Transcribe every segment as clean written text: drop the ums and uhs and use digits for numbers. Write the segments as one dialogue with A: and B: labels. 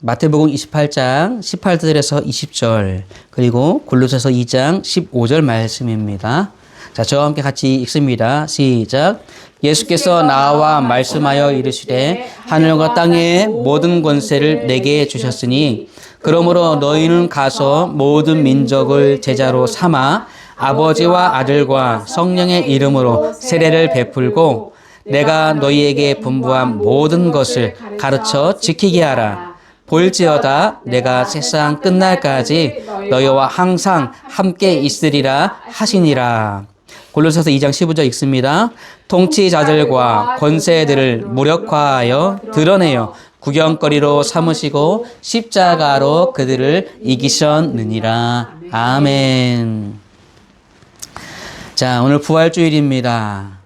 A: 마태복음 28장 18절에서 20절, 그리고 골로새서 2장 15절 말씀입니다. 자, 저와 함께 같이 읽습니다. 시작. 예수께서 나와 말씀하여 이르시되 하늘과 땅의 모든 권세를 내게 주셨으니 그러므로 너희는 가서 모든 민족을 제자로 삼아 아버지와 아들과 성령의 이름으로 세례를 베풀고 내가 너희에게 분부한 모든 것을 가르쳐 지키게 하라. 볼지어다 내가 세상 끝날까지 너희와 항상 함께 있으리라 하시니라. 골로새서 2장 15절 읽습니다. 통치자들과 권세들을 무력화하여 드러내어 구경거리로 삼으시고 십자가로 그들을 이기셨느니라. 아멘. 자, 오늘 부활주일입니다.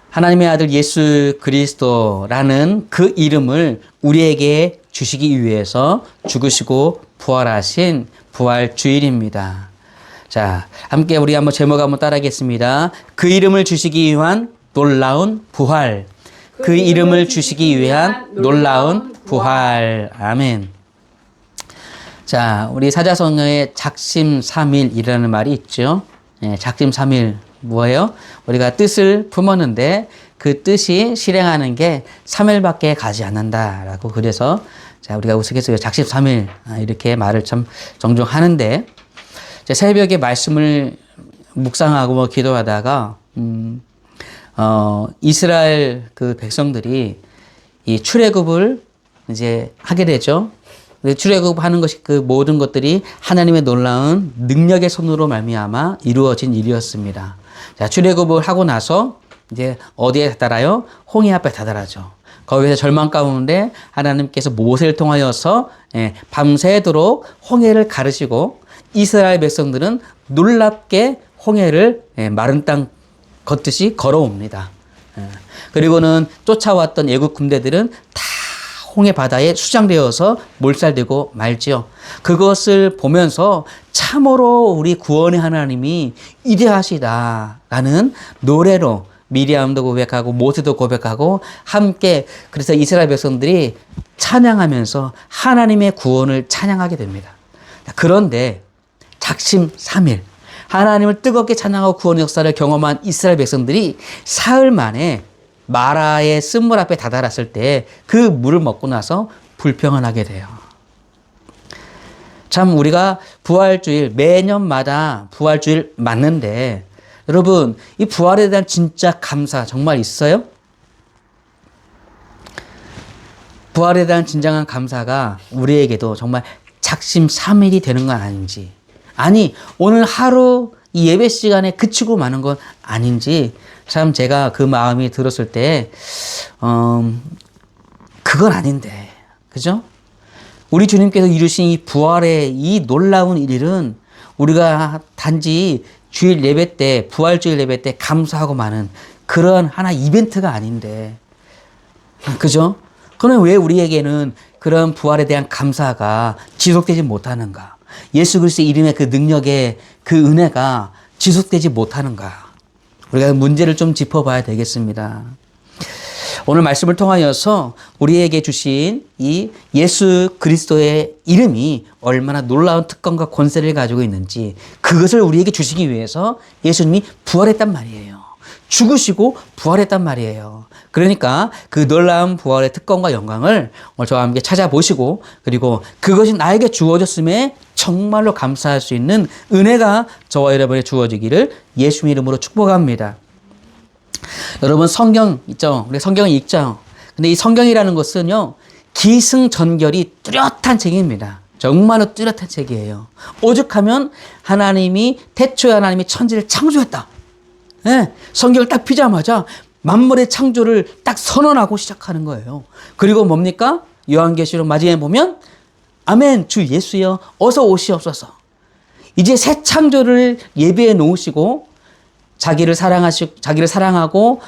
A: 하나님의 아들 예수 그리스도라는 그 이름을 우리에게 주시기 위해서 죽으시고 부활하신 부활주일입니다. 자, 함께 우리 한번 제목 한번 따라하겠습니다. 그 이름을 주시기 위한 놀라운 부활. 그 이름을 주시기 위한 놀라운 부활. 아멘. 자, 우리 사자성어에 작심삼일이라는 말이 있죠. 네, 작심삼일 뭐예요? 우리가 뜻을 품었는데 그 뜻이 실행하는 게 3일밖에 가지 않는다라고, 그래서 자, 우리가 우스갯소리로 작심삼일 이렇게 말을 참 종종 하는데, 새벽에 말씀을 묵상하고 기도하다가 이스라엘 그 백성들이 이 출애굽을 이제 하게 되죠. 출애굽하는 것이 그 모든 것들이 하나님의 놀라운 능력의 손으로 말미암아 이루어진 일이었습니다. 자, 출애굽을 하고 나서 이제 어디에 다다라요? 홍해 앞에 다다라죠. 거기서 절망 가운데 하나님께서 모세를 통하여서 밤새도록 홍해를 가르시고 이스라엘 백성들은 놀랍게 홍해를 마른 땅 걷듯이 걸어옵니다. 그리고는 쫓아왔던 애국 군대들은 다 홍해 바다에 수장되어서 몰살되고 말지요. 그것을 보면서 참으로 우리 구원의 하나님이 위대하시다라는 노래로 미리암도 고백하고 모세도 고백하고 함께, 그래서 이스라엘 백성들이 찬양하면서 하나님의 구원을 찬양하게 됩니다. 그런데 작심삼일 하나님을 뜨겁게 찬양하고 구원 역사를 경험한 이스라엘 백성들이 사흘 만에 마라의 쓴물 앞에 다다랐을 때 그 물을 먹고 나서 불평을 하게 돼요. 참, 우리가 부활주일 매년마다 부활주일 맞는데 여러분, 이 부활에 대한 진짜 감사 정말 있어요? 부활에 대한 진정한 감사가 우리에게도 정말 작심삼일이 되는 건 아닌지, 아니 오늘 하루 이 예배 시간에 그치고 마는 건 아닌지, 참 제가 그 마음이 들었을 때 그건 아닌데, 그죠? 우리 주님께서 이루신 이 부활의 이 놀라운 일은 우리가 단지 주일 예배 때, 부활주일 예배 때 감사하고 마는 그런 하나 이벤트가 아닌데, 그죠? 그러면 왜 우리에게는 그런 부활에 대한 감사가 지속되지 못하는가? 예수 그리스도의 이름의 그 능력의 그 은혜가 지속되지 못하는가? 우리가 문제를 좀 짚어봐야 되겠습니다. 오늘 말씀을 통하여서 우리에게 주신 이 예수 그리스도의 이름이 얼마나 놀라운 특권과 권세를 가지고 있는지, 그것을 우리에게 주시기 위해서 예수님이 부활했단 말이에요. 죽으시고 부활했단 말이에요. 그러니까 그 놀라운 부활의 특권과 영광을 오늘 저와 함께 찾아보시고, 그리고 그것이 나에게 주어졌음에 정말로 감사할 수 있는 은혜가 저와 여러분에 주어지기를 예수님 이름으로 축복합니다. 여러분, 성경 있죠? 우리 성경을 읽죠? 근데 이 성경이라는 것은요, 기승전결이 뚜렷한 책입니다. 정말로 뚜렷한 책이에요. 오죽하면 하나님이, 태초에 하나님이 천지를 창조했다. 네, 성경을 딱 피자마자 만물의 창조를 딱 선언하고 시작하는 거예요. 그리고 뭡니까? 요한계시록 마지막에 보면 아멘, 주 예수여 어서 오시옵소서. 이제 새 창조를 예비해 놓으시고 자기를 사랑하고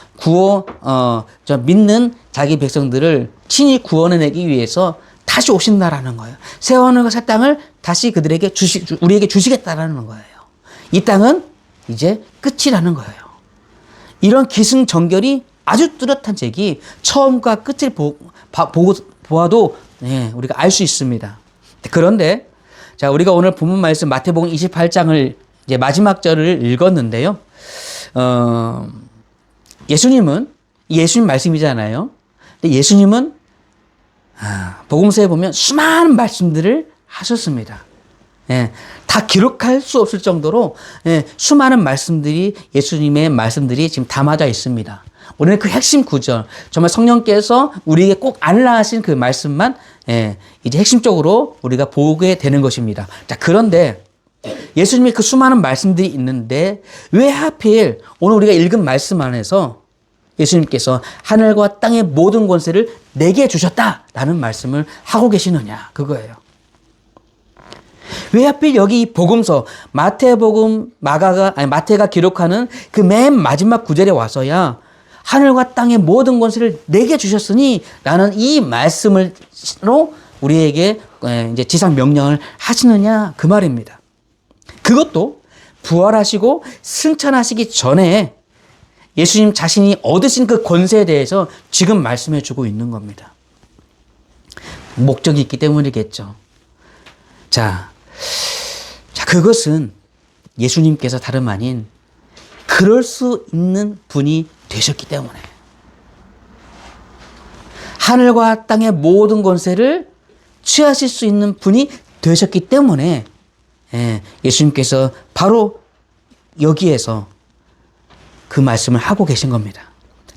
A: 믿는 자기 백성들을 친히 구원해내기 위해서 다시 오신다라는 거예요. 새 하늘과 새 땅을 다시 그들에게 우리에게 주시겠다라는 거예요. 이 땅은 이제 끝이라는 거예요. 이런 기승전결이 아주 뚜렷한 책이 처음과 끝을 보아도 예, 우리가 알 수 있습니다. 그런데 자, 우리가 오늘 본문 말씀 마태복음 28장을 이제 마지막 절을 읽었는데요. 예수님 말씀이잖아요. 근데 예수님은 복음서에 보면 수많은 말씀들을 하셨습니다. 예, 다 기록할 수 없을 정도로 수많은 말씀들이 예수님의 말씀들이 지금 담아져 있습니다. 오늘 그 핵심 구절, 정말 성령께서 우리에게 꼭 알라 하신 그 말씀만 이제 핵심적으로 우리가 보게 되는 것입니다. 자, 그런데 예수님의 그 수많은 말씀들이 있는데 왜 하필 오늘 우리가 읽은 말씀 안에서 예수님께서 하늘과 땅의 모든 권세를 내게 주셨다라는 말씀을 하고 계시느냐, 그거예요. 왜 하필 여기 이 복음서 마태가 기록하는 그 맨 마지막 구절에 와서야 하늘과 땅의 모든 권세를 내게 주셨으니 라는 이 말씀으로 우리에게 이제 지상 명령을 하시느냐, 그 말입니다. 그것도 부활하시고 승천하시기 전에 예수님 자신이 얻으신 그 권세에 대해서 지금 말씀해 주고 있는 겁니다. 목적이 있기 때문이겠죠. 자, 그것은 예수님께서 다름 아닌 그럴 수 있는 분이 되셨기 때문에, 하늘과 땅의 모든 권세를 취하실 수 있는 분이 되셨기 때문에 예수님께서 바로 여기에서 그 말씀을 하고 계신 겁니다.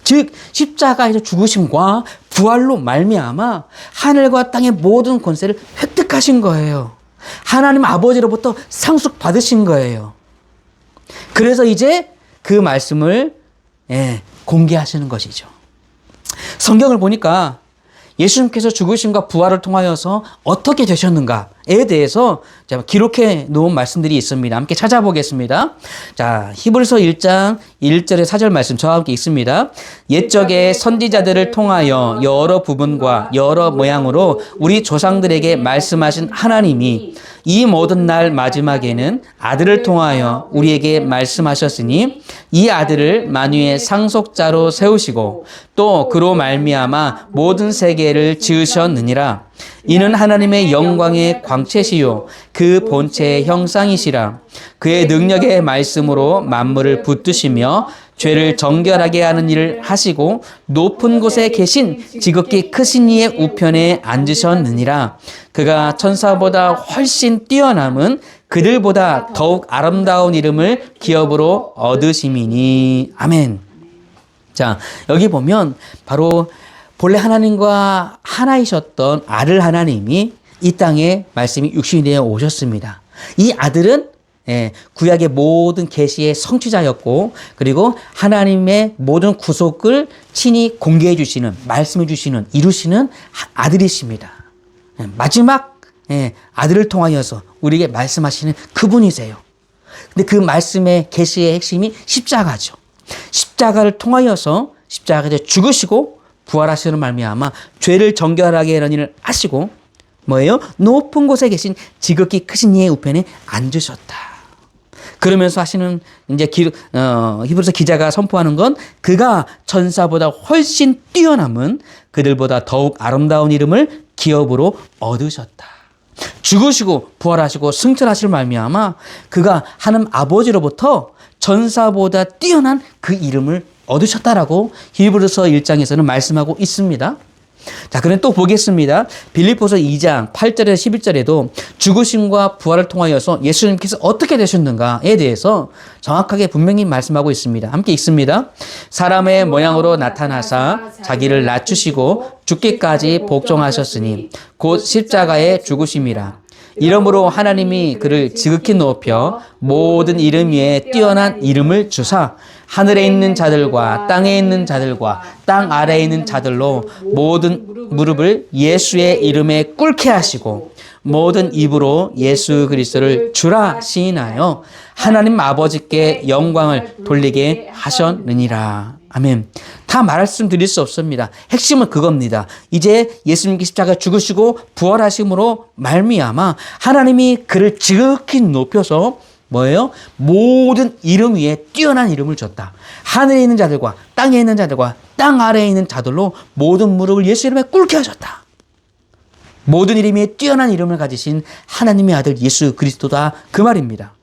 A: 즉 십자가에서 죽으심과 부활로 말미암아 하늘과 땅의 모든 권세를 획득하신 거예요. 하나님 아버지로부터 상속받으신 거예요. 그래서 이제 그 말씀을 공개하시는 것이죠. 성경을 보니까 예수님께서 죽으심과 부활을 통하여서 어떻게 되셨는가에 대해서 제가 기록해 놓은 말씀들이 있습니다. 함께 찾아보겠습니다. 자, 히브리서 1장 1절의 4절 말씀 저와 함께 읽습니다. 옛적에 선지자들을 통하여 여러 부분과 여러 모양으로 우리 조상들에게 말씀하신 하나님이 이 모든 날 마지막에는 아들을 통하여 우리에게 말씀하셨으니 이 아들을 만유의 상속자로 세우시고 또 그로 말미암아 모든 세계를 지으셨느니라. 이는 하나님의 영광의 광채시요 그 본체의 형상이시라. 그의 능력의 말씀으로 만물을 붙드시며 죄를 정결하게 하는 일을 하시고 높은 곳에 계신 지극히 크신 이의 우편에 앉으셨느니라. 그가 천사보다 훨씬 뛰어남은 그들보다 더욱 아름다운 이름을 기업으로 얻으심이니. 아멘. 자, 여기 보면 바로 본래 하나님과 하나이셨던 아들 하나님이 이 땅에 말씀이 육신이 되어 오셨습니다. 이 아들은 구약의 모든 계시의 성취자였고, 그리고 하나님의 모든 구속을 친히 공개해 주시는, 말씀해 주시는, 이루시는 아들이십니다. 마지막 아들을 통하여서 우리에게 말씀하시는 그분이세요. 근데 그 말씀의 계시의 핵심이 십자가죠. 십자가를 통하여서 십자가에 죽으시고 부활하시는 말미암아 죄를 정결하게 하는 일을 하시고 뭐예요? 높은 곳에 계신 지극히 크신 이의 우편에 앉으셨다. 그러면서 하시는 이제 히브리서 기자가 선포하는 건 그가 천사보다 훨씬 뛰어남은 그들보다 더욱 아름다운 이름을 기업으로 얻으셨다. 죽으시고 부활하시고 승천하실 말미암아 그가 하나님 아버지로부터 전사보다 뛰어난 그 이름을 얻으셨다라고 히브리서 1장에서는 말씀하고 있습니다. 자, 그럼 또 보겠습니다. 빌립보서 2장 8절에서 11절에도 죽으심과 부활을 통하여서 예수님께서 어떻게 되셨는가에 대해서 정확하게 분명히 말씀하고 있습니다. 함께 읽습니다. 사람의 모양으로 나타나사 자기를 낮추시고 죽기까지 복종하셨으니 곧 십자가에 죽으심이라. 이러므로 하나님이 그를 지극히 높여 모든 이름 위에 뛰어난 이름을 주사 하늘에 있는 자들과 땅에 있는 자들과 땅 아래에 있는 자들로 모든 무릎을 예수의 이름에 꿇게 하시고 모든 입으로 예수 그리스도를 주라 시인하여 하나님 아버지께 영광을 돌리게 하셨느니라. 아멘. 다 말씀드릴 수 없습니다. 핵심은 그겁니다. 이제 예수님께 십자가 죽으시고 부활하심으로 말미암아 하나님이 그를 지극히 높여서 뭐예요? 모든 이름 위에 뛰어난 이름을 줬다. 하늘에 있는 자들과 땅에 있는 자들과 땅 아래에 있는 자들로 모든 무릎을 예수 이름에 꿇게 하셨다. 모든 이름에 뛰어난 이름을 가지신 하나님의 아들 예수 그리스도다 그 말입니다.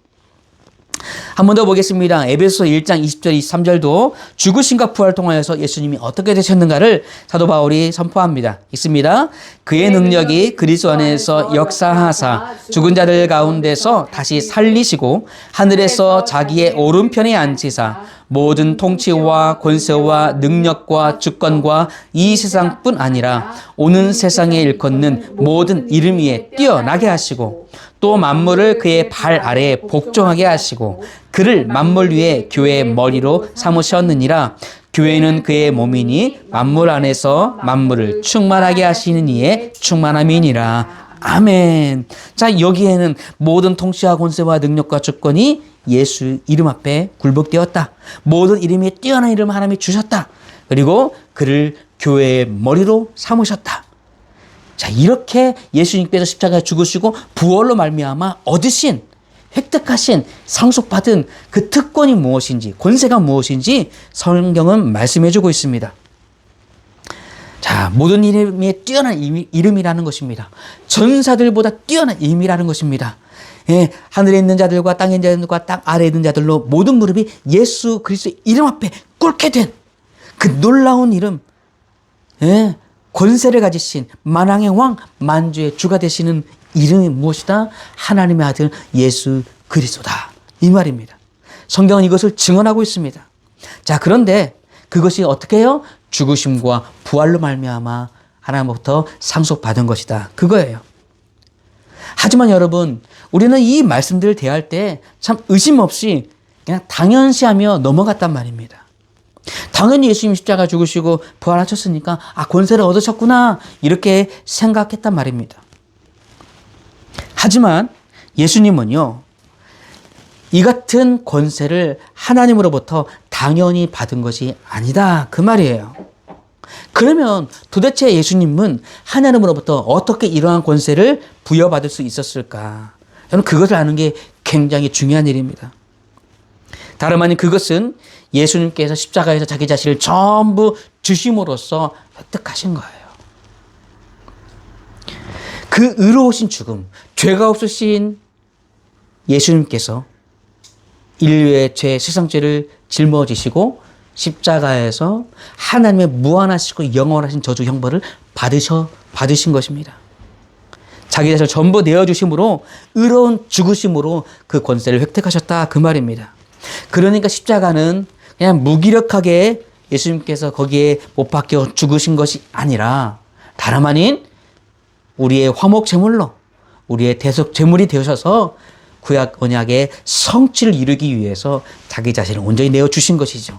A: 한 번 더 보겠습니다. 에베소서 1장 20절 23절도 죽으심과 부활을 통하여서 예수님이 어떻게 되셨는가를 사도 바울이 선포합니다. 있습니다. 그의 능력이 그리스도 안에서 역사하사 죽은 자들 가운데서 다시 살리시고 하늘에서 자기의 오른편에 앉히사 모든 통치와 권세와 능력과 주권과 이 세상뿐 아니라 오는 세상에 일컫는 모든 이름 위에 뛰어나게 하시고 또 만물을 그의 발 아래에 복종하게 하시고 그를 만물 위에 교회의 머리로 삼으셨느니라. 교회는 그의 몸이니 만물 안에서 만물을 충만하게 하시는 이의 충만함이니라. 아멘. 자, 여기에는 모든 통치와 권세와 능력과 주권이 예수 이름 앞에 굴복되었다. 모든 이름에 뛰어난 이름 하나님이 주셨다. 그리고 그를 교회의 머리로 삼으셨다. 자, 이렇게 예수님께서 십자가에 죽으시고 부활로 말미암아 얻으신 획득하신 상속받은 그 특권이 무엇인지 권세가 무엇인지 성경은 말씀해 주고 있습니다. 자, 모든 이름에 뛰어난 이름이라는 것입니다. 전사들보다 뛰어난 이름이라는 것입니다. 예, 하늘에 있는 자들과 땅에 있는 자들과 땅 아래에 있는 자들로 모든 무릎이 예수 그리스도의 이름 앞에 꿇게 된 그 놀라운 이름, 예, 권세를 가지신 만왕의 왕 만주의 주가 되시는 이름이 무엇이다? 하나님의 아들 예수 그리스도다 이 말입니다. 성경은 이것을 증언하고 있습니다. 자, 그런데 그것이 어떻게 해요? 죽으심과 부활로 말미암아 하나님부터 상속받은 것이다 그거예요. 하지만 여러분, 우리는 이 말씀들을 대할 때 참 의심 없이 그냥 당연시하며 넘어갔단 말입니다. 당연히 예수님 십자가 죽으시고 부활하셨으니까 권세를 얻으셨구나 이렇게 생각했단 말입니다. 하지만 예수님은요, 이 같은 권세를 하나님으로부터 당연히 받은 것이 아니다 그 말이에요. 그러면 도대체 예수님은 하나님으로부터 어떻게 이러한 권세를 부여받을 수 있었을까? 저는 그것을 아는 게 굉장히 중요한 일입니다. 다름 아닌 그것은 예수님께서 십자가에서 자기 자신을 전부 주심으로써 획득하신 거예요. 그 의로우신 죽음, 죄가 없으신 예수님께서 인류의 죄, 세상죄를 짊어지시고 십자가에서 하나님의 무한하시고 영원하신 저주 형벌을 받으신 것입니다. 자기 자신을 전부 내어주심으로 의로운 죽으심으로 그 권세를 획득하셨다 그 말입니다. 그러니까 십자가는 그냥 무기력하게 예수님께서 거기에 못 박혀 죽으신 것이 아니라 다름 아닌 우리의 화목 제물로 우리의 대속 제물이 되셔서 구약 언약의 성취를 이루기 위해서 자기 자신을 온전히 내어주신 것이죠.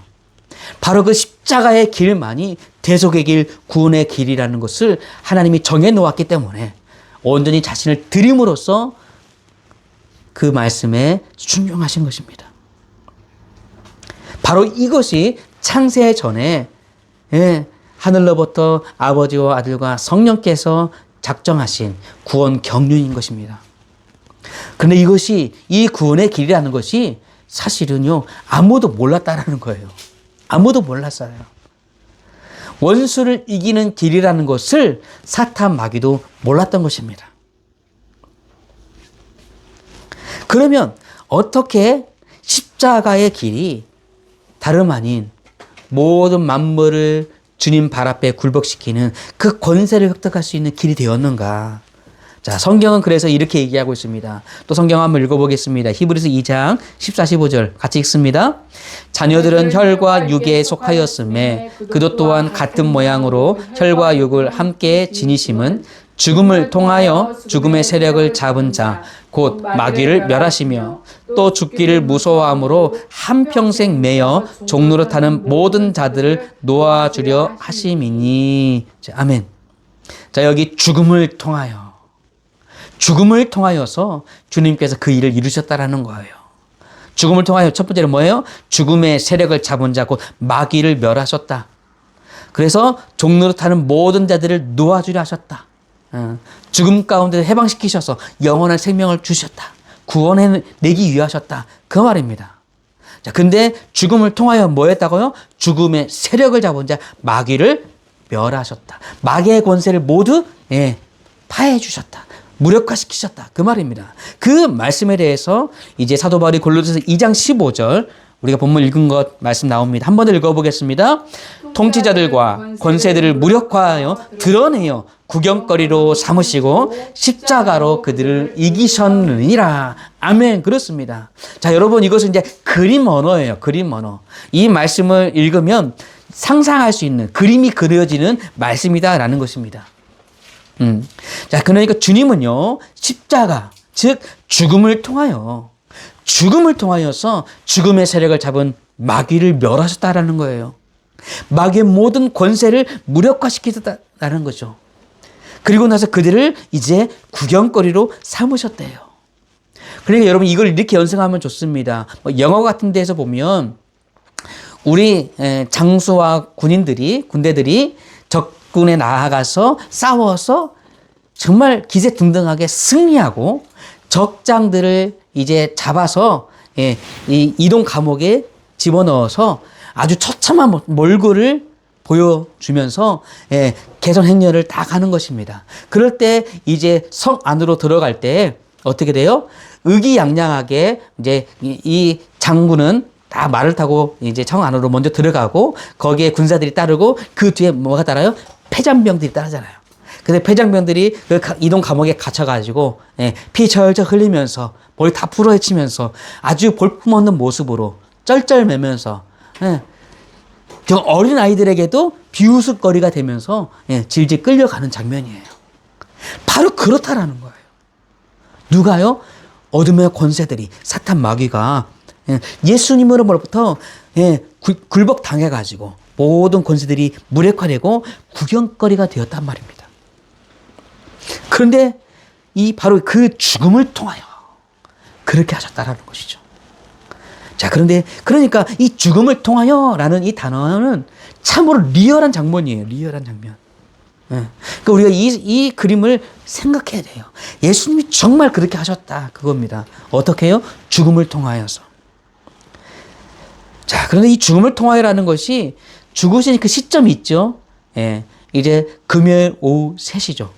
A: 바로 그 십자가의 길만이 대속의 길, 구원의 길이라는 것을 하나님이 정해놓았기 때문에 온전히 자신을 드림으로써 그 말씀에 순종하신 것입니다. 바로 이것이 창세 전에 하늘로부터 아버지와 아들과 성령께서 작정하신 구원 경륜인 것입니다. 그런데 이것이 이 구원의 길이라는 것이 사실은요 아무도 몰랐다라는 거예요. 아무도 몰랐어요. 원수를 이기는 길이라는 것을 사탄 마귀도 몰랐던 것입니다. 그러면 어떻게 십자가의 길이 다름 아닌 모든 만물을 주님 발 앞에 굴복시키는 그 권세를 획득할 수 있는 길이 되었는가? 자, 성경은 그래서 이렇게 얘기하고 있습니다. 또 성경 한번 읽어보겠습니다. 히브리서 2장 14, 15절 같이 읽습니다. 자녀들은 혈과 육에 속하였음에 그도 또한 같은 모양으로 혈과 육을 함께 지니심은 죽음을 통하여 죽음의 세력을 잡은 자, 곧 마귀를 멸하시며 또 죽기를 무서워함으로 한평생 매여 종노릇하는 모든 자들을 놓아주려 하심이니. 자, 아멘. 자, 여기 죽음을 통하여서 주님께서 그 일을 이루셨다라는 거예요. 죽음을 통하여 첫 번째는 뭐예요? 죽음의 세력을 잡은 자, 곧 마귀를 멸하셨다. 그래서 종노릇하는 모든 자들을 놓아주려 하셨다. 죽음 가운데 해방시키셔서 영원한 생명을 주셨다. 구원해내기 위하셨다. 그 말입니다. 자, 근데 죽음을 통하여 뭐 했다고요? 죽음의 세력을 잡은 자, 마귀를 멸하셨다. 마귀의 권세를 모두 파해 주셨다. 무력화시키셨다. 그 말입니다. 그 말씀에 대해서 이제 사도 바울이 골로새서 2장 15절 우리가 본문 읽은 것 말씀 나옵니다. 한 번 더 읽어보겠습니다. 통치자들과 권세들을 무력화하여 드러내어 구경거리로 삼으시고 십자가로 그들을 이기셨느니라. 아멘. 그렇습니다. 자, 여러분 이것은 이제 그림 언어예요. 그림 언어. 이 말씀을 읽으면 상상할 수 있는 그림이 그려지는 말씀이다라는 것입니다. 자, 그러니까 주님은요, 십자가, 즉 죽음을 통하여서 죽음의 세력을 잡은 마귀를 멸하셨다라는 거예요. 마귀의 모든 권세를 무력화시키셨다라는 거죠. 그리고 나서 그들을 이제 구경거리로 삼으셨대요. 그러니까 여러분 이걸 이렇게 연상하면 좋습니다. 영화 같은 데서 보면 우리 장수와 군대들이 적군에 나아가서 싸워서 정말 기세등등하게 승리하고 적장들을 이제 잡아서 이 이동 감옥에 집어넣어서 아주 처참한 몰골을 보여주면서 개선 행렬을 다 가는 것입니다. 그럴 때 이제 성 안으로 들어갈 때 어떻게 돼요? 의기양양하게 이제 이 장군은 다 말을 타고 이제 성 안으로 먼저 들어가고 거기에 군사들이 따르고 그 뒤에 뭐가 따라요? 패잔병들이 따르잖아요. 근데 패잔병들이 그 이동 감옥에 갇혀가지고 피 철철 흘리면서 머리 다 풀어헤치면서 아주 볼품없는 모습으로 쩔쩔매면서 저 어린 아이들에게도 비웃을거리가 되면서 질질 끌려가는 장면이에요. 바로 그렇다라는 거예요. 누가요? 어둠의 권세들이 사탄 마귀가 예수님으로부터 굴복 당해가지고 모든 권세들이 무력화되고 구경거리가 되었단 말입니다. 그런데 이 바로 그 죽음을 통하여 그렇게 하셨다라는 것이죠. 자, 그러니까 이 죽음을 통하여라는 이 단어는 참으로 리얼한 장면이에요. 리얼한 장면. 그러니까 우리가 이 그림을 생각해야 돼요. 예수님이 정말 그렇게 하셨다. 그겁니다. 어떻게 해요? 죽음을 통하여서. 자, 그런데 이 죽음을 통하여라는 것이 죽으신 그 시점이 있죠. 이제 금요일 오후 3시죠.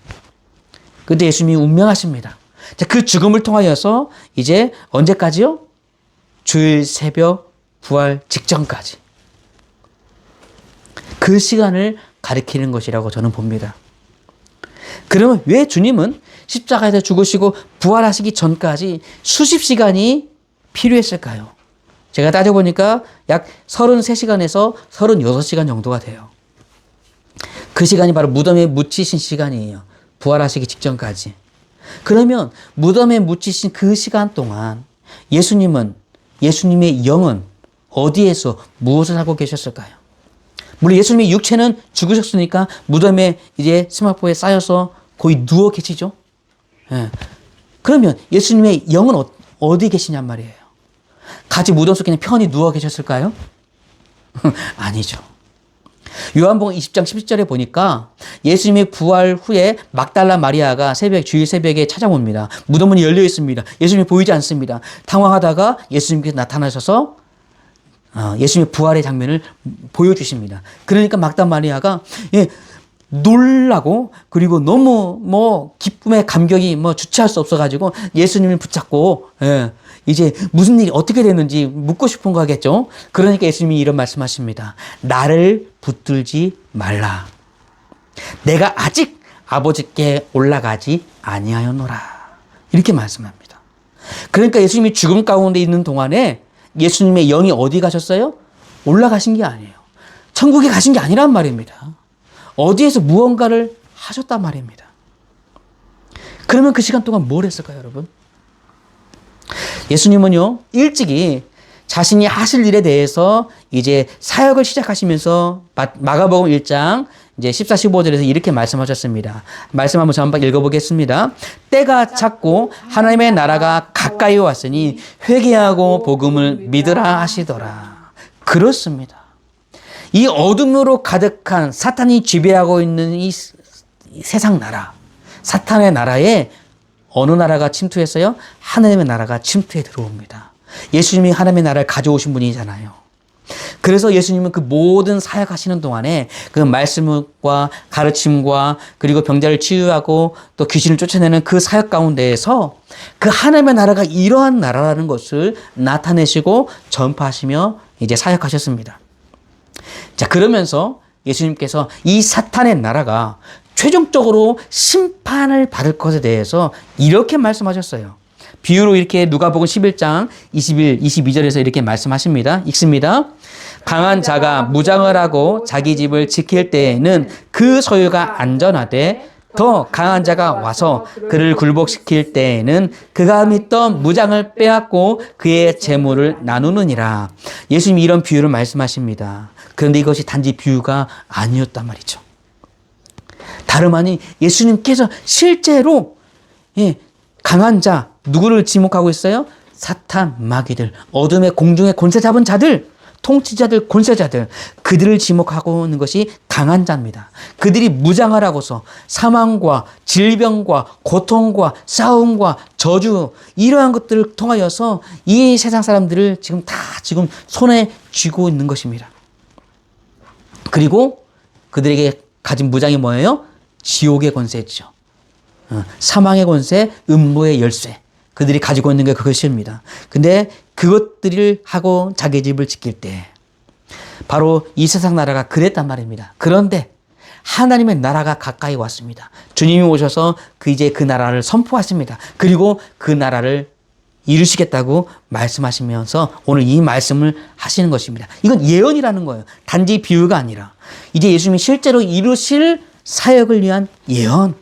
A: 그때 예수님이 운명하십니다. 자, 그 죽음을 통하여서 이제 언제까지요? 주일 새벽 부활 직전까지. 그 시간을 가리키는 것이라고 저는 봅니다. 그러면 왜 주님은 십자가에서 죽으시고 부활하시기 전까지 수십 시간이 필요했을까요? 제가 따져보니까 약 33시간에서 36시간 정도가 돼요. 그 시간이 바로 무덤에 묻히신 시간이에요. 부활하시기 직전까지. 그러면 무덤에 묻히신 그 시간 동안 예수님의 영은 어디에서 무엇을 하고 계셨을까요? 물론 예수님의 육체는 죽으셨으니까 무덤에 이제 스마포에 쌓여서 거의 누워 계시죠. 그러면 예수님의 영은 어디 계시냔 말이에요. 같이 무덤 속에 그냥 편히 누워 계셨을까요? 아니죠. 요한복음 20장 17절에 보니까 예수님의 부활 후에 막달라 마리아가 주일 새벽에 찾아옵니다. 무덤문이 열려 있습니다. 예수님이 보이지 않습니다. 당황하다가 예수님께서 나타나셔서 예수님의 부활의 장면을 보여주십니다. 그러니까 막달라 마리아가 놀라고 그리고 너무 기쁨의 감격이 주체할 수 없어가지고 예수님을 붙잡고 이제 무슨 일이 어떻게 됐는지 묻고 싶은 거겠죠. 그러니까 예수님이 이런 말씀하십니다. 나를 붙들지 말라. 내가 아직 아버지께 올라가지 아니하였노라. 이렇게 말씀합니다. 그러니까 예수님이 죽음 가운데 있는 동안에 예수님의 영이 어디 가셨어요? 올라가신 게 아니에요. 천국에 가신 게 아니란 말입니다. 어디에서 무언가를 하셨단 말입니다. 그러면 그 시간 동안 뭘 했을까요, 여러분? 예수님은요, 일찍이 자신이 하실 일에 대해서 이제 사역을 시작하시면서 마가복음 1장 이제 14, 15절에서 이렇게 말씀하셨습니다. 말씀 한번 저 한번 읽어보겠습니다. 때가 찼고 하나님의 나라가 가까이 왔으니 회개하고 복음을 믿으라 하시더라. 그렇습니다. 이 어둠으로 가득한 사탄이 지배하고 있는 이 세상 나라, 사탄의 나라에 어느 나라가 침투했어요? 하나님의 나라가 침투해 들어옵니다. 예수님이 하나님의 나라를 가져오신 분이잖아요. 그래서 예수님은 그 모든 사역하시는 동안에 그 말씀과 가르침과 그리고 병자를 치유하고 또 귀신을 쫓아내는 그 사역 가운데에서 그 하나님의 나라가 이러한 나라라는 것을 나타내시고 전파하시며 이제 사역하셨습니다. 자, 그러면서 예수님께서 이 사탄의 나라가 최종적으로 심판을 받을 것에 대해서 이렇게 말씀하셨어요. 비유로 이렇게 누가복음 11장 21, 22절에서 이렇게 말씀하십니다. 읽습니다. 강한 자가 무장을 하고 자기 집을 지킬 때에는 그 소유가 안전하되 더 강한 자가 와서 그를 굴복시킬 때에는 그가 믿던 무장을 빼앗고 그의 재물을 나누느니라. 예수님이 이런 비유를 말씀하십니다. 그런데 이것이 단지 비유가 아니었단 말이죠. 다름 아닌 예수님께서 실제로 강한 자, 누구를 지목하고 있어요? 사탄, 마귀들, 어둠의 공중의 권세 잡은 자들, 통치자들, 권세자들, 그들을 지목하고 있는 것이 강한 자입니다. 그들이 무장을 하고서 사망과 질병과 고통과 싸움과 저주, 이러한 것들을 통하여서 이 세상 사람들을 지금 손에 쥐고 있는 것입니다. 그리고 그들에게 가진 무장이 뭐예요? 지옥의 권세죠. 사망의 권세, 음부의 열쇠. 그들이 가지고 있는 게 그것입니다. 근데 그것들을 하고 자기 집을 지킬 때 바로 이 세상 나라가 그랬단 말입니다. 그런데 하나님의 나라가 가까이 왔습니다. 주님이 오셔서 이제 그 나라를 선포하십니다. 그리고 그 나라를 이루시겠다고 말씀하시면서 오늘 이 말씀을 하시는 것입니다. 이건 예언이라는 거예요. 단지 비유가 아니라 이제 예수님이 실제로 이루실 사역을 위한 예언.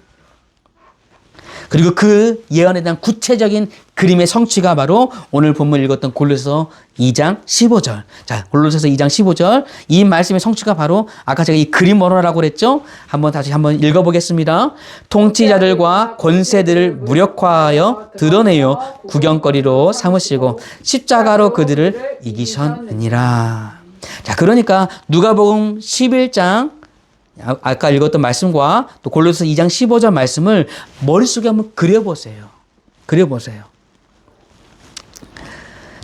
A: 그리고 그 예언에 대한 구체적인 그림의 성취가 바로 오늘 본문 읽었던 골로새서 2장 15절. 자, 골로새서 2장 15절. 이 말씀의 성취가 바로 아까 제가 이 그림 언어라고 그랬죠? 다시 한번 읽어보겠습니다. 통치자들과 권세들을 무력화하여 드러내어 구경거리로 삼으시고 십자가로 그들을 이기셨느니라. 자, 그러니까 누가복음 11장 아까 읽었던 말씀과 또 골로새서 2장 15절 말씀을 머릿속에 한번 그려보세요.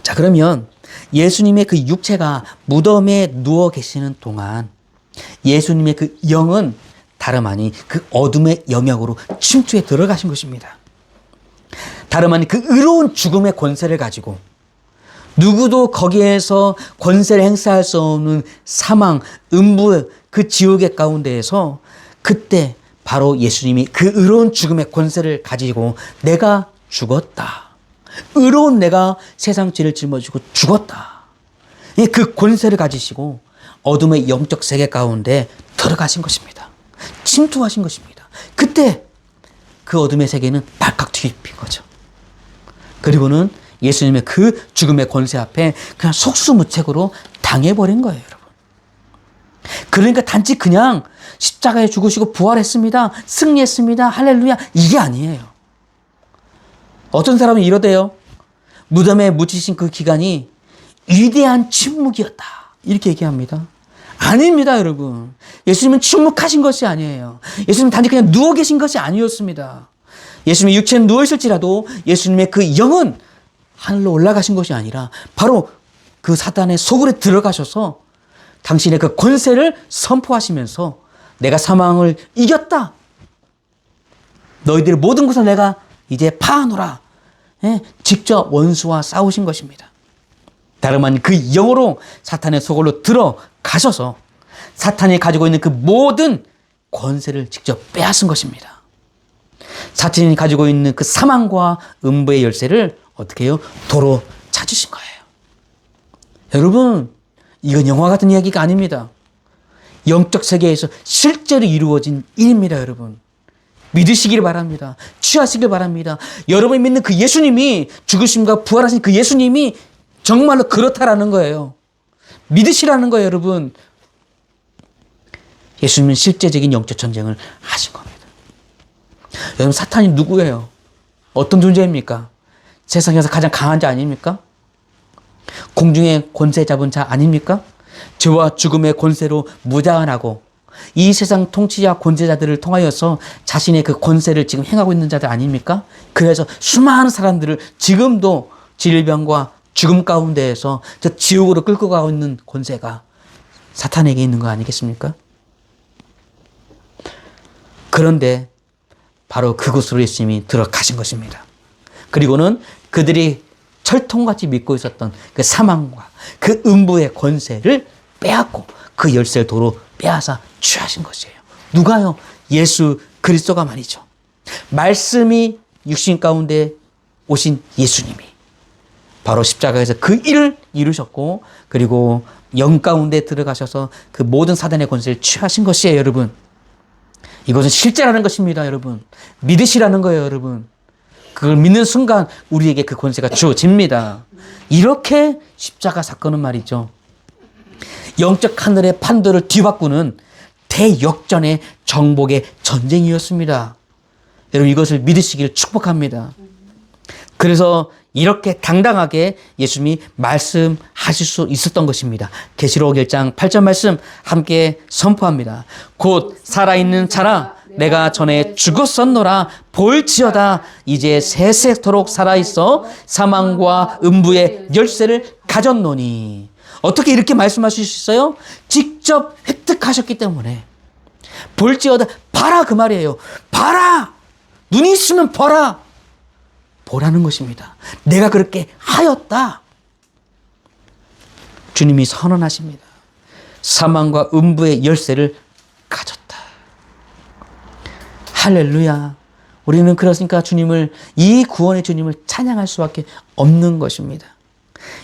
A: 자, 그러면 예수님의 그 육체가 무덤에 누워 계시는 동안 예수님의 그 영은 다름 아닌 그 어둠의 영역으로 침투해 들어가신 것입니다. 다름 아닌 그 의로운 죽음의 권세를 가지고 누구도 거기에서 권세를 행사할 수 없는 사망, 음부, 그 지옥의 가운데에서 그때 바로 예수님이 그 의로운 죽음의 권세를 가지고 내가 죽었다. 의로운 내가 세상 죄를 짊어지고 죽었다. 그 권세를 가지시고 어둠의 영적 세계 가운데 들어가신 것입니다. 침투하신 것입니다. 그때 그 어둠의 세계는 발칵 뒤집힌 거죠. 그리고는 예수님의 그 죽음의 권세 앞에 그냥 속수무책으로 당해버린 거예요, 여러분. 그러니까 단지 그냥 십자가에 죽으시고 부활했습니다. 승리했습니다. 할렐루야. 이게 아니에요. 어떤 사람은 이러대요. 무덤에 묻히신 그 기간이 위대한 침묵이었다. 이렇게 얘기합니다. 아닙니다, 여러분. 예수님은 침묵하신 것이 아니에요. 예수님은 단지 그냥 누워 계신 것이 아니었습니다. 예수님의 육체는 누워있을지라도 예수님의 그 영은 하늘로 올라가신 것이 아니라 바로 그 사단의 속으로 들어가셔서 당신의 그 권세를 선포하시면서 내가 사망을 이겼다. 너희들 모든 것을 내가 이제 파하노라. 직접 원수와 싸우신 것입니다. 다름 아닌 그 영으로 사탄의 속으로 들어가셔서 사탄이 가지고 있는 그 모든 권세를 직접 빼앗은 것입니다. 사탄이 가지고 있는 그 사망과 음부의 열쇠를 어떻게 해요? 도로 찾으신 거예요. 여러분, 이건 영화 같은 이야기가 아닙니다. 영적 세계에서 실제로 이루어진 일입니다, 여러분. 믿으시길 바랍니다. 취하시길 바랍니다. 여러분이 믿는 그 예수님이, 죽으심과 부활하신 그 예수님이 정말로 그렇다라는 거예요. 믿으시라는 거예요, 여러분. 예수님은 실제적인 영적 전쟁을 하신 겁니다. 여러분, 사탄이 누구예요? 어떤 존재입니까? 세상에서 가장 강한 자 아닙니까? 공중의 권세 잡은 자 아닙니까? 죄와 죽음의 권세로 무장하고 이 세상 통치자 권세자들을 통하여서 자신의 그 권세를 지금 행하고 있는 자들 아닙니까? 그래서 수많은 사람들을 지금도 질병과 죽음 가운데에서 저 지옥으로 끌고 가고 있는 권세가 사탄에게 있는 거 아니겠습니까? 그런데 바로 그곳으로 예수님이 들어가신 것입니다. 그리고는 그들이 철통같이 믿고 있었던 그 사망과 그 음부의 권세를 빼앗고 그 열쇠를 도로 빼앗아 취하신 것이에요. 누가요? 예수 그리스도가 말이죠. 말씀이 육신 가운데 오신 예수님이 바로 십자가에서 그 일을 이루셨고, 그리고 영 가운데 들어가셔서 그 모든 사단의 권세를 취하신 것이에요, 여러분. 이것은 실제라는 것입니다, 여러분. 믿으시라는 거예요, 여러분. 그걸 믿는 순간 우리에게 그 권세가 주어집니다. 이렇게 십자가 사건은 말이죠, 영적 하늘의 판도를 뒤바꾸는 대역전의 정복의 전쟁이었습니다. 여러분, 이것을 믿으시기를 축복합니다. 그래서 이렇게 당당하게 예수님이 말씀하실 수 있었던 것입니다. 계시록 1장 8절 말씀 함께 선포합니다. 곧 살아있는 자라 내가 전에 죽었었노라 볼지어다 이제 세세토록 살아있어 사망과 음부의 열쇠를 가졌노니. 어떻게 이렇게 말씀하실 수 있어요? 직접 획득하셨기 때문에. 볼지어다, 봐라 그 말이에요. 봐라, 눈이 있으면 봐라, 보라는 것입니다. 내가 그렇게 하였다. 주님이 선언하십니다. 사망과 음부의 열쇠를 가졌다. 할렐루야. 우리는 그렇으니까 주님을, 이 구원의 주님을 찬양할 수밖에 없는 것입니다.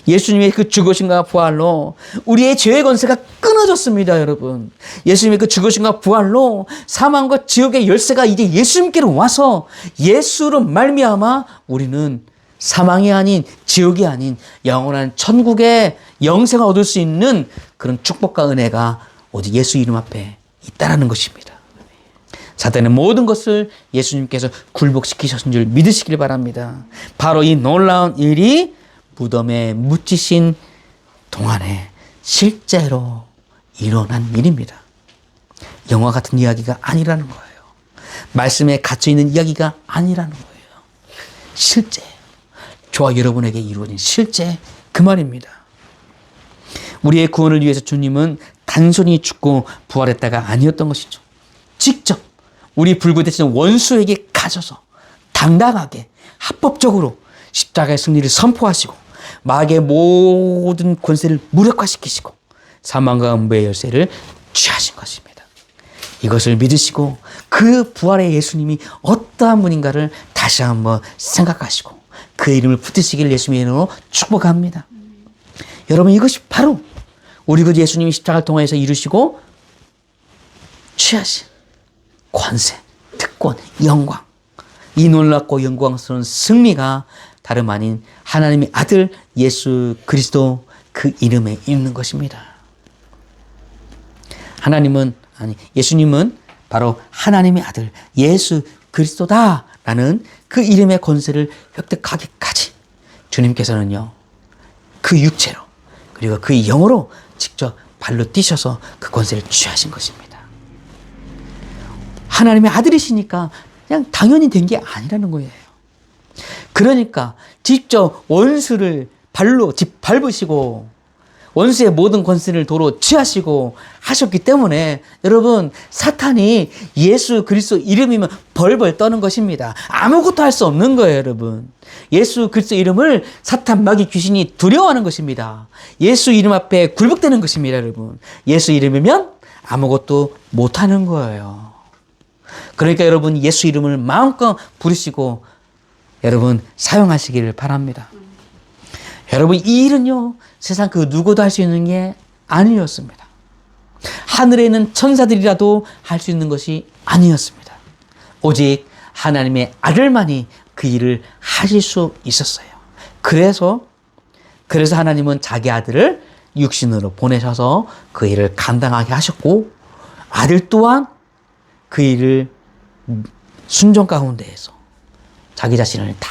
A: 예수님의 그 죽으심과 부활로 우리의 죄의 권세가 끊어졌습니다, 여러분. 예수님의 그 죽으심과 부활로 사망과 지옥의 열쇠가 이제 예수님께로 와서 예수로 말미암아 우리는 사망이 아닌, 지옥이 아닌 영원한 천국의 영생을 얻을 수 있는 그런 축복과 은혜가 오직 예수 이름 앞에 있다라는 것입니다. 사단의 모든 것을 예수님께서 굴복시키셨은 줄 믿으시길 바랍니다. 바로 이 놀라운 일이 무덤에 묻히신 동안에 실제로 일어난 일입니다. 영화 같은 이야기가 아니라는 거예요. 말씀에 갇혀있는 이야기가 아니라는 거예요. 실제, 저와 여러분에게 이루어진 실제 그 말입니다. 우리의 구원을 위해서 주님은 단순히 죽고 부활했다가 아니었던 것이죠. 직접 우리 불구되신 원수에게 가셔서 당당하게 합법적으로 십자가의 승리를 선포하시고 마귀의 모든 권세를 무력화시키시고 사망과 음부의 열쇠를 취하신 것입니다. 이것을 믿으시고 그 부활의 예수님이 어떠한 분인가를 다시 한번 생각하시고 그 이름을 붙드시기를 예수님의 이름으로 축복합니다. 여러분, 이것이 바로 우리 그 예수님이 십자가를 통해서 이루시고 취하신 권세, 특권, 영광, 이 놀랍고 영광스러운 승리가 다름 아닌 하나님의 아들 예수 그리스도 그 이름에 있는 것입니다. 예수님은 바로 하나님의 아들 예수 그리스도다라는 그 이름의 권세를 획득하기까지 주님께서는요, 그 육체로 그리고 그 영으로 직접 발로 뛰셔서 그 권세를 취하신 것입니다. 하나님의 아들이시니까 그냥 당연히 된 게 아니라는 거예요. 그러니까 직접 원수를 발로 밟으시고 원수의 모든 권세를 도로 취하시고 하셨기 때문에 여러분, 사탄이 예수 그리스도 이름이면 벌벌 떠는 것입니다. 아무것도 할 수 없는 거예요, 여러분. 예수 그리스도 이름을 사탄, 마귀, 귀신이 두려워하는 것입니다. 예수 이름 앞에 굴복되는 것입니다, 여러분. 예수 이름이면 아무것도 못하는 거예요. 그러니까 여러분, 예수 이름을 마음껏 부르시고 여러분 사용하시기를 바랍니다. 여러분, 이 일은요, 세상 그 누구도 할 수 있는 게 아니었습니다. 하늘에 있는 천사들이라도 할 수 있는 것이 아니었습니다. 오직 하나님의 아들만이 그 일을 하실 수 있었어요. 그래서 하나님은 자기 아들을 육신으로 보내셔서 그 일을 감당하게 하셨고, 아들 또한 그 일을 순종 가운데에서 자기 자신을 다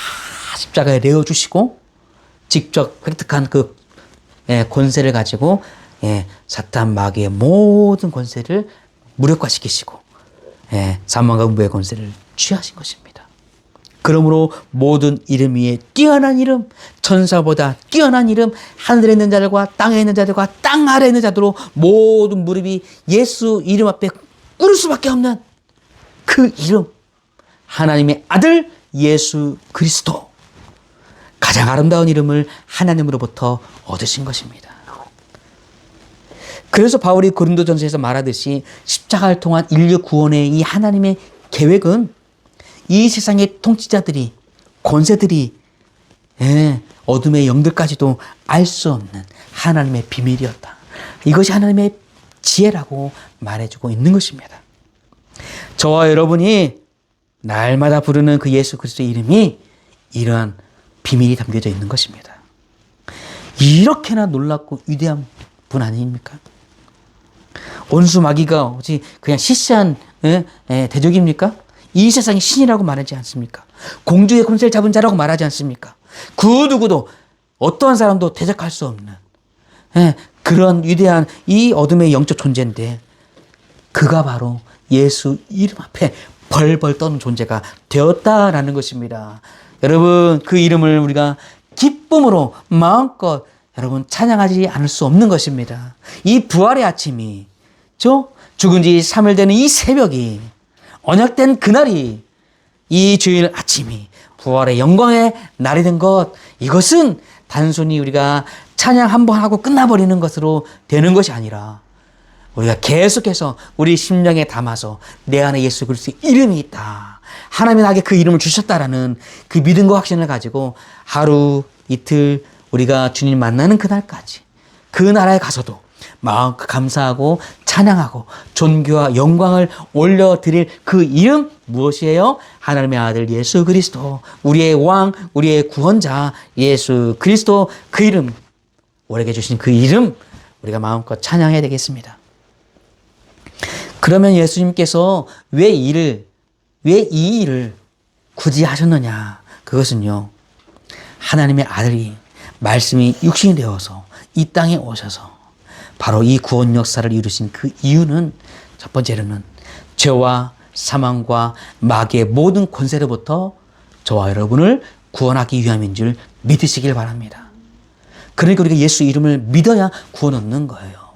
A: 십자가에 내어주시고 직접 획득한 그 권세를 가지고 사탄, 마귀의 모든 권세를 무력화시키시고 사망과 음부의 권세를 취하신 것입니다. 그러므로 모든 이름 위에 뛰어난 이름, 천사보다 뛰어난 이름, 하늘에 있는 자들과 땅에 있는 자들과 땅 아래에 있는 자들로 모든 무릎이 예수 이름 앞에 꿇을 수밖에 없는 그 이름, 하나님의 아들 예수 그리스도, 가장 아름다운 이름을 하나님으로부터 얻으신 것입니다. 그래서 바울이 고린도전서에서 말하듯이 십자가를 통한 인류 구원의 이 하나님의 계획은 이 세상의 통치자들이, 권세들이, 어둠의 영들까지도 알 수 없는 하나님의 비밀이었다. 이것이 하나님의 지혜라고 말해주고 있는 것입니다. 저와 여러분이 날마다 부르는 그 예수 그리스도의 이름이 이러한 비밀이 담겨져 있는 것입니다. 이렇게나 놀랍고 위대한 분 아닙니까? 원수 마귀가 혹시 그냥 시시한 대적입니까? 이 세상의 신이라고 말하지 않습니까? 공주의 권세를 잡은 자라고 말하지 않습니까? 그 누구도 어떠한 사람도 대적할 수 없는 그런 위대한 이 어둠의 영적 존재인데, 그가 바로 예수 이름 앞에 벌벌 떠는 존재가 되었다라는 것입니다. 여러분, 그 이름을 우리가 기쁨으로 마음껏 여러분 찬양하지 않을 수 없는 것입니다. 이 부활의 아침이, 죽은 지 3일 되는 이 새벽이, 언약된 그날이, 이 주일 아침이 부활의 영광의 날이 된 것, 이것은 단순히 우리가 찬양 한번 하고 끝나버리는 것으로 되는 것이 아니라 우리가 계속해서 우리 심령에 담아서 내 안에 예수 그리스도의 이름이 있다, 하나님이 나에게 그 이름을 주셨다라는 그 믿음과 확신을 가지고 하루 이틀 우리가 주님 만나는 그날까지, 그 나라에 가서도 마음껏 감사하고 찬양하고 존귀와 영광을 올려드릴 그 이름 무엇이에요? 하나님의 아들 예수 그리스도, 우리의 왕, 우리의 구원자 예수 그리스도, 그 이름, 우리에게 주신 그 이름 우리가 마음껏 찬양해야 되겠습니다. 그러면 예수님께서 왜 이 일을 굳이 하셨느냐? 그것은요, 하나님의 아들이 말씀이 육신이 되어서 이 땅에 오셔서 바로 이 구원 역사를 이루신 그 이유는, 첫 번째로는 죄와 사망과 마귀의 모든 권세로부터 저와 여러분을 구원하기 위함인 줄 믿으시길 바랍니다. 그러니까 우리가 예수 이름을 믿어야 구원 얻는 거예요.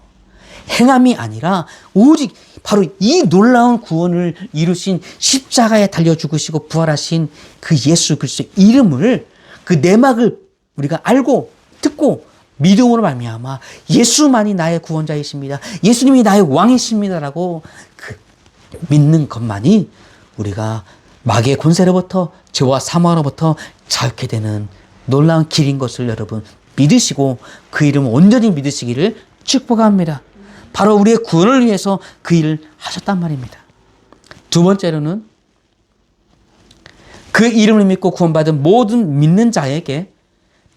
A: 행함이 아니라 오직 바로 이 놀라운 구원을 이루신, 십자가에 달려 죽으시고 부활하신 그 예수 그리스도의 이름을, 그 내막을 우리가 알고 듣고 믿음으로 말미암아 예수만이 나의 구원자이십니다, 예수님이 나의 왕이십니다라고 그 믿는 것만이 우리가 마귀의 권세로부터, 죄와 사망으로부터 자유케 되는 놀라운 길인 것을 여러분 믿으시고 그 이름을 온전히 믿으시기를 축복합니다. 바로 우리의 구원을 위해서 그 일을 하셨단 말입니다. 두 번째로는 그 이름을 믿고 구원받은 모든 믿는 자에게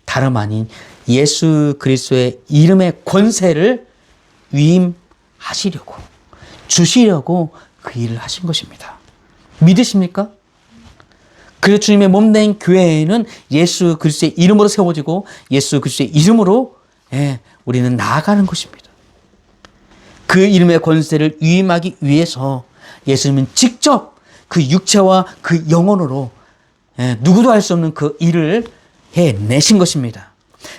A: 다름 아닌 예수 그리스도의 이름의 권세를 위임하시려고, 주시려고 그 일을 하신 것입니다. 믿으십니까? 그래서 주님의 몸된 교회에는 예수 그리스도의 이름으로 세워지고 예수 그리스도의 이름으로 우리는 나아가는 것입니다. 그 이름의 권세를 위임하기 위해서 예수님은 직접 그 육체와 그 영혼으로 누구도 할 수 없는 그 일을 해내신 것입니다.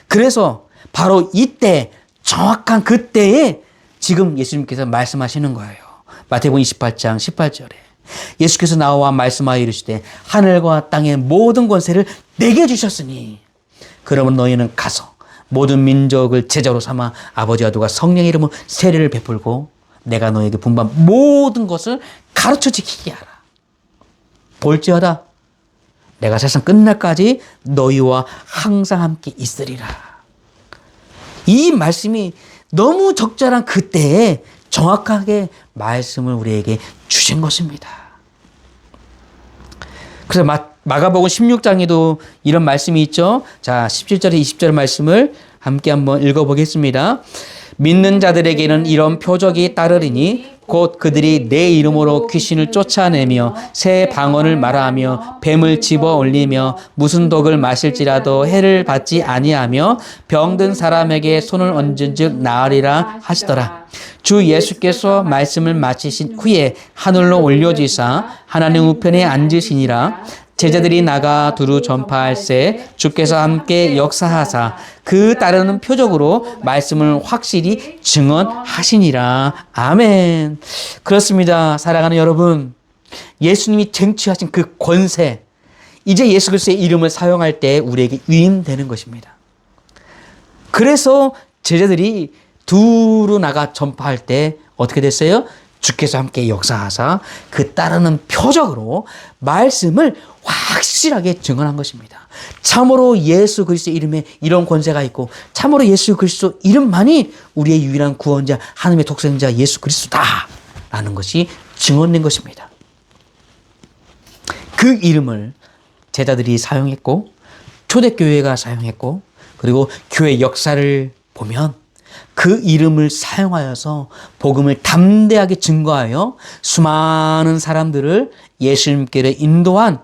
A: 그래서 바로 이때, 정확한 그때에 지금 예수님께서 말씀하시는 거예요. 마태복음 28장 18절에 예수께서 나와 말씀하여 이르시되 하늘과 땅의 모든 권세를 내게 주셨으니 그러면 너희는 가서 모든 민족을 제자로 삼아 아버지와 아들과 성령의 이름으로 세례를 베풀고 내가 너희에게 분부한 모든 것을 가르쳐 지키게 하라. 볼지어다 내가 세상 끝날까지 너희와 항상 함께 있으리라. 이 말씀이 너무 적절한 그때에 정확하게 말씀을 우리에게 주신 것입니다. 그래서 마가복음 16장에도 이런 말씀이 있죠. 자, 17절에 20절 말씀을 함께 한번 읽어보겠습니다. 믿는 자들에게는 이런 표적이 따르리니 곧 그들이 내 이름으로 귀신을 쫓아내며 새 방언을 말하며 뱀을 집어 올리며 무슨 독을 마실지라도 해를 받지 아니하며 병든 사람에게 손을 얹은 즉 나으리라 하시더라. 주 예수께서 말씀을 마치신 후에 하늘로 올려지사 하나님 우편에 앉으시니라. 제자들이 나가 두루 전파할세 주께서 함께 역사하사 그 따르는 표적으로 말씀을 확실히 증언하시니라. 아멘. 그렇습니다. 사랑하는 여러분, 예수님이 쟁취하신 그 권세, 이제 예수 그리스도의 이름을 사용할 때 우리에게 위임되는 것입니다. 그래서 제자들이 두루 나가 전파할 때 어떻게 됐어요? 주께서 함께 역사하사 그 따르는 표적으로 말씀을 확실하게 증언한 것입니다. 참으로 예수 그리스도 이름에 이런 권세가 있고 참으로 예수 그리스도 이름만이 우리의 유일한 구원자, 하나님의 독생자 예수 그리스도다라는 것이 증언된 것입니다. 그 이름을 제자들이 사용했고 초대교회가 사용했고 그리고 교회 역사를 보면 그 이름을 사용하여서 복음을 담대하게 증거하여 수많은 사람들을 예수님께로 인도한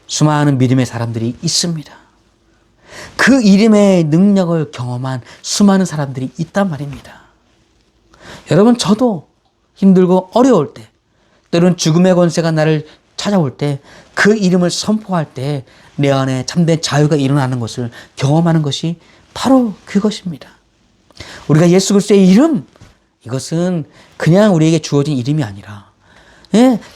A: 수많은 믿음의 사람들이 있습니다. 그 이름의 능력을 경험한 수많은 사람들이 있단 말입니다. 여러분, 저도 힘들고 어려울 때, 때로는 죽음의 권세가 나를 찾아올 때, 그 이름을 선포할 때 내 안에 참된 자유가 일어나는 것을 경험하는 것이 바로 그것입니다. 우리가 예수 그리스도의 이름, 이것은 그냥 우리에게 주어진 이름이 아니라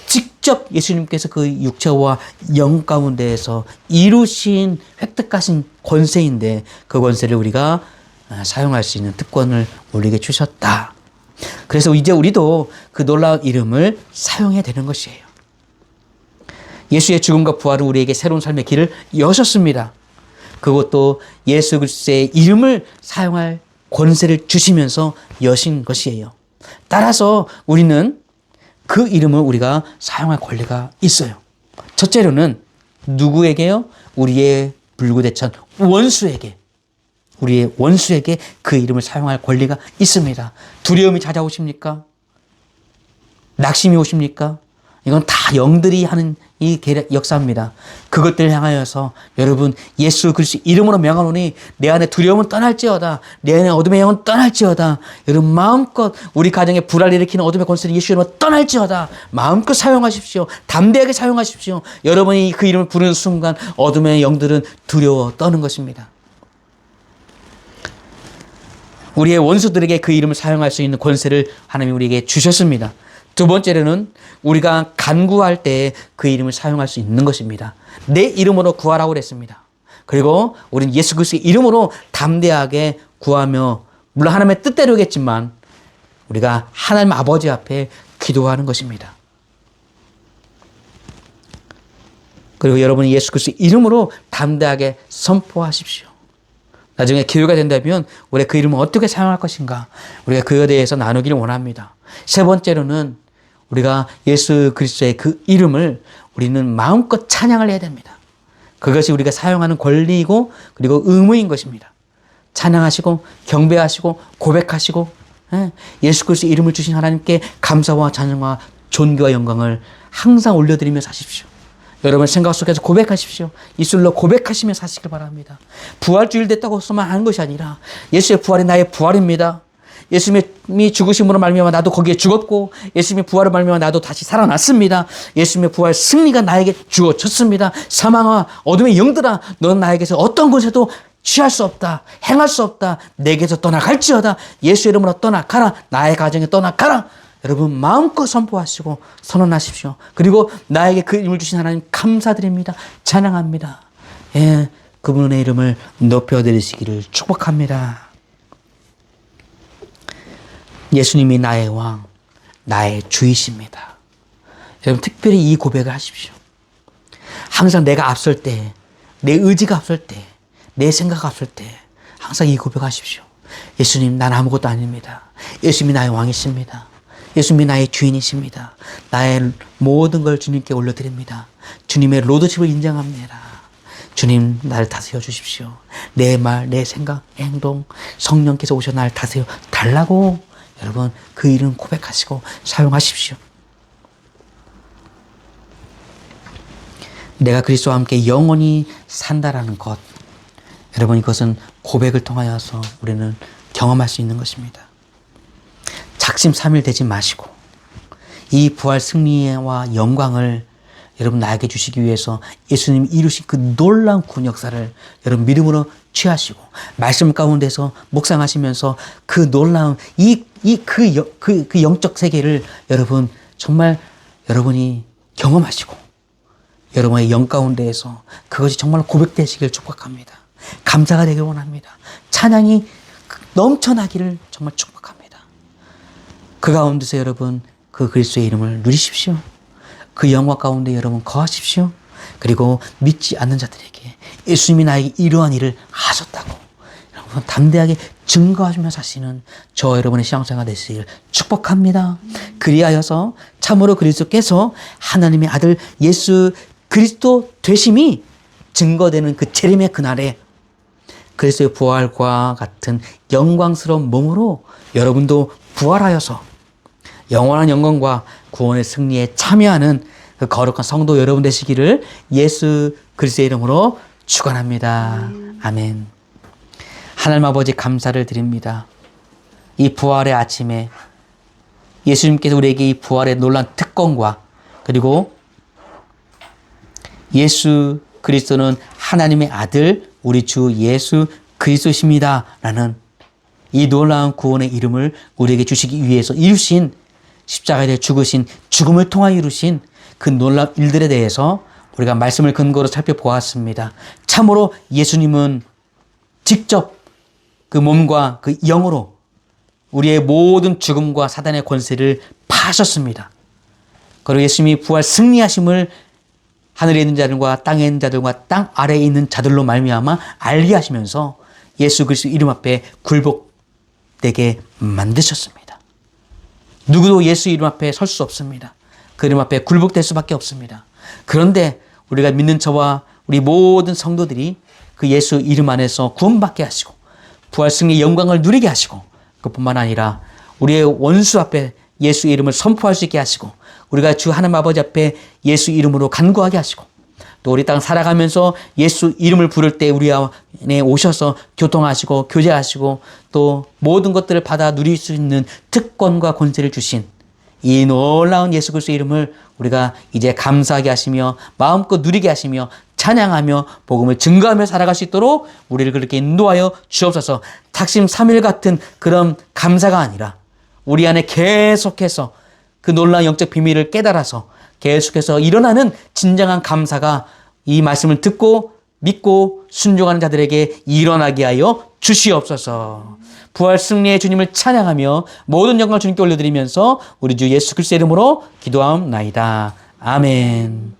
A: 직접 예수님께서 그 육체와 영 가운데에서 이루신 획득하신 권세인데 그 권세를 우리가 사용할 수 있는 특권을 우리에게 주셨다. 그래서 이제 우리도 그 놀라운 이름을 사용해야 되는 것이에요. 예수의 죽음과 부활은 우리에게 새로운 삶의 길을 여셨습니다. 그것도 예수 그리스도의 이름을 사용할 권세를 주시면서 여신 것이에요. 따라서 우리는 그 이름을 우리가 사용할 권리가 있어요. 첫째로는 누구에게요? 우리의 불구대천 원수에게, 우리의 원수에게 그 이름을 사용할 권리가 있습니다. 두려움이 찾아오십니까? 낙심이 오십니까? 이건 다 영들이 하는 이 역사입니다. 그것들을 향하여서 여러분 예수 그리스도 이름으로 명하노니 내 안에 두려움은 떠날지어다. 내 안에 어둠의 영은 떠날지어다. 여러분 마음껏 우리 가정에 불화를 일으키는 어둠의 권세를 예수 이름으로 떠날지어다. 마음껏 사용하십시오. 담대하게 사용하십시오. 여러분이 그 이름을 부르는 순간 어둠의 영들은 두려워 떠는 것입니다. 우리의 원수들에게 그 이름을 사용할 수 있는 권세를 하나님이 우리에게 주셨습니다. 두 번째로는 우리가 간구할 때 그 이름을 사용할 수 있는 것입니다. 내 이름으로 구하라고 그랬습니다. 그리고 우리는 예수 그리스도의 이름으로 담대하게 구하며 물론 하나님의 뜻대로겠지만 우리가 하나님 아버지 앞에 기도하는 것입니다. 그리고 여러분이 예수 그리스도의 이름으로 담대하게 선포하십시오. 나중에 기회가 된다면 우리가 그 이름을 어떻게 사용할 것인가 우리가 그에 대해서 나누기를 원합니다. 세 번째로는 우리가 예수 그리스도의 그 이름을 우리는 마음껏 찬양을 해야 됩니다. 그것이 우리가 사용하는 권리이고 그리고 의무인 것입니다. 찬양하시고 경배하시고 고백하시고 예수 그리스도의 이름을 주신 하나님께 감사와 찬양과 존귀와 영광을 항상 올려드리며 사십시오. 여러분 생각 속에서 고백하십시오. 입술로 고백하시며 사시길 바랍니다. 부활주일 됐다고 해서만 하는 것이 아니라 예수의 부활이 나의 부활입니다. 예수님이 죽으심으로 말미암아 나도 거기에 죽었고 예수님의 부활을 말미암아 나도 다시 살아났습니다. 예수님의 부활 승리가 나에게 주어졌습니다. 사망아 어둠의 영들아 너는 나에게서 어떤 것에도 취할 수 없다. 행할 수 없다. 내게서 떠나갈지어다. 예수 이름으로 떠나가라. 나의 가정에 떠나가라. 여러분 마음껏 선포하시고 선언하십시오. 그리고 나에게 그 이름을 주신 하나님 감사드립니다. 찬양합니다. 예, 그분의 이름을 높여드리시기를 축복합니다. 예수님이 나의 왕, 나의 주이십니다. 여러분 특별히 이 고백을 하십시오. 항상 내가 앞설 때, 내 의지가 앞설 때, 내 생각 앞설 때 항상 이 고백하십시오. 예수님 난 아무것도 아닙니다. 예수님이 나의 왕이십니다. 예수님이 나의 주인이십니다. 나의 모든 걸 주님께 올려드립니다. 주님의 로드십을 인정합니다. 주님 나를 다스려 주십시오. 내 말, 내 생각, 행동 성령께서 오셔 나를 다스려 달라고 여러분 그 이름 고백하시고 사용하십시오. 내가 그리스도와 함께 영원히 산다라는 것 여러분 이것은 고백을 통하여서 우리는 경험할 수 있는 것입니다. 작심삼일 되지 마시고 이 부활 승리와 영광을 여러분 나에게 주시기 위해서 예수님이 이루신 그 놀라운 구원 역사를 여러분 믿음으로 취하시고 말씀 가운데서 묵상하시면서 그 놀라운 그 영적 세계를 여러분 정말 여러분이 경험하시고 여러분의 영 가운데에서 그것이 정말 고백되시길 축복합니다. 감사가 되길 원합니다. 찬양이 넘쳐나기를 정말 축복합니다. 그 가운데서 여러분 그 그리스도의 이름을 누리십시오. 그 영화 가운데 여러분 거하십시오. 그리고 믿지 않는 자들에게 예수님이 나에게 이러한 일을 하셨다고 여러분 담대하게 증거하시며 사시는 저 여러분의 신앙생활 되시길 축복합니다. 그리하여서 참으로 그리스도께서 하나님의 아들 예수 그리스도 되심이 증거되는 그 재림의 그날에 그리스도의 부활과 같은 영광스러운 몸으로 여러분도 부활하여서 영원한 영광과 구원의 승리에 참여하는 그 거룩한 성도 여러분 되시기를 예수 그리스도의 이름으로 축원합니다. 아멘. 하나님 아버지 감사를 드립니다. 이 부활의 아침에 예수님께서 우리에게 이 부활의 놀라운 특권과 그리고 예수 그리스도는 하나님의 아들 우리 주 예수 그리스도십니다 라는 이 놀라운 구원의 이름을 우리에게 주시기 위해서 이루신 십자가에 대해 죽으신 죽음을 통하여 이루신 그 놀라운 일들에 대해서 우리가 말씀을 근거로 살펴보았습니다. 참으로 예수님은 직접 그 몸과 그 영으로 우리의 모든 죽음과 사단의 권세를 파하셨습니다. 그리고 예수님이 부활 승리하심을 하늘에 있는 자들과 땅에 있는 자들과 땅 아래에 있는 자들로 말미암아 알게 하시면서 예수 그리스도 이름 앞에 굴복되게 만드셨습니다. 누구도 예수 이름 앞에 설 수 없습니다. 그 이름 앞에 굴복될 수밖에 없습니다. 그런데 우리가 믿는 저와 우리 모든 성도들이 그 예수 이름 안에서 구원받게 하시고 부활 승리의 영광을 누리게 하시고 그뿐만 아니라 우리의 원수 앞에 예수 이름을 선포할 수 있게 하시고 우리가 주 하나님 아버지 앞에 예수 이름으로 간구하게 하시고 또 우리 땅 살아가면서 예수 이름을 부를 때 우리 안에 오셔서 교통하시고 교제하시고 또 모든 것들을 받아 누릴 수 있는 특권과 권세를 주신 이 놀라운 예수 그리스도의 이름을 우리가 이제 감사하게 하시며 마음껏 누리게 하시며 찬양하며 복음을 증거하며 살아갈 수 있도록 우리를 그렇게 인도하여 주옵소서. taksim 3일 같은 그런 감사가 아니라 우리 안에 계속해서 그 놀라운 영적 비밀을 깨달아서 계속해서 일어나는 진정한 감사가 이 말씀을 듣고 믿고 순종하는 자들에게 일어나게 하여 주시옵소서. 부활 승리의 주님을 찬양하며 모든 영광을 주님께 올려드리면서 우리 주 예수 그리스도의 이름으로 기도하옵나이다. 아멘.